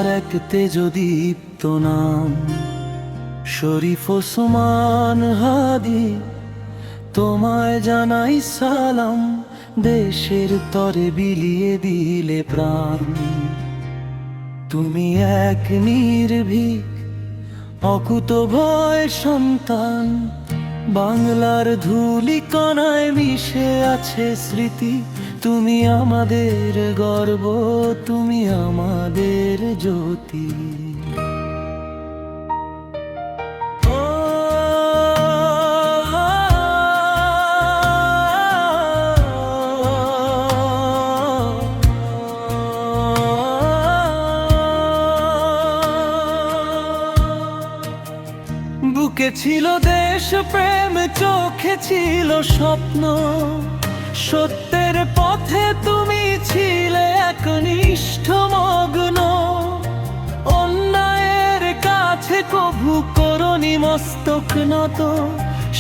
বাংলার এক তেজদীপ্ত নাম শরীফ ওসমান হাদি। তোমায় জানাই সালাম, দেশের তরে বিলিয়ে দিলে প্রাণ। তুমি এক নির্ভীক অকুতভয় সন্তান, বাংলার ধুলি কণায় মিশে আছে স্মৃতি। তুমি আমাদের গর্ব, তুমি আমাদের জ্যোতি। বুকে ছিল দেশ প্রেম, চোখে ছিল স্বপ্ন। সত্যের পথে তুমি ছিলে একনিষ্ঠ মগ্ন। অন্যায়ের কাছে কভু করনি মস্তক নত।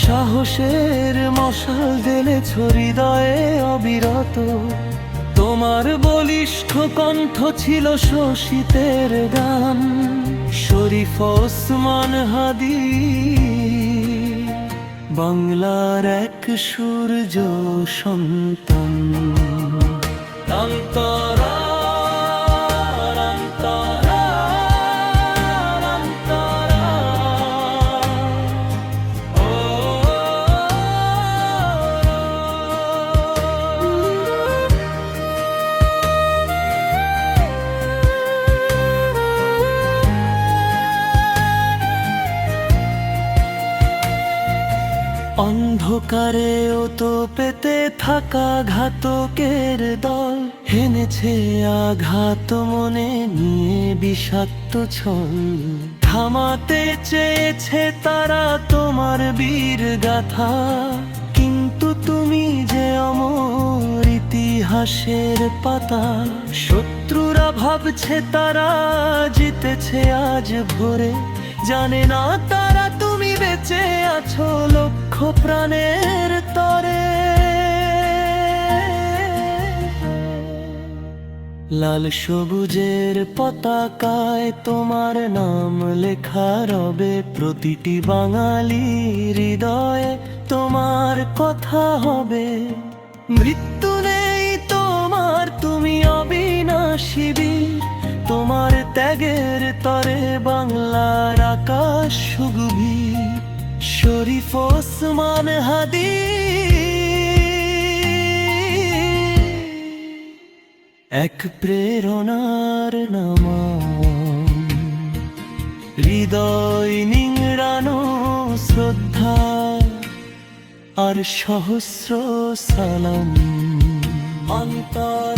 সাহসের মশাল জ্বেলেছ হৃদয়ে অবিরত। তোমার বলিষ্ঠ কণ্ঠ ছিল শোষিতের গান। শরীফ ওসমান হাদি, বাংলার এক সূর্য সন্তান। অন্তরা অন্ধকারে ও তো পেতে থাকা ঘাতকের দল হেনেছে আঘাত মনে নিয়ে বিষাক্ত ছল। থামাতে চেয়েছে তারা তোমার বীর গাথা, কিন্তু তুমি যে অমর ইতিহাসের পাতা। শত্রুরা ভাবছে তারা জিতেছে আজ ভোরে, জানে না তারা তুমি বেঁচে আছো লক্ষ প্রাণের তরে। লাল সবুজের পতাকায় তোমার নাম লেখা রবে, প্রতিটি বাঙালির হৃদয়ে তোমার কথা হবে। মৃত্যু নেই তোমার, তুমি অবিনাশী বীর। তোমার ত্যাগের তরে বাংলার আকাশ সুগভীর। শরীফ ওসমান হাদি, এক প্রেরণার নাম। হৃদয় নিংড়ানো শ্রদ্ধা আর সহস্র সালাম। অন্তর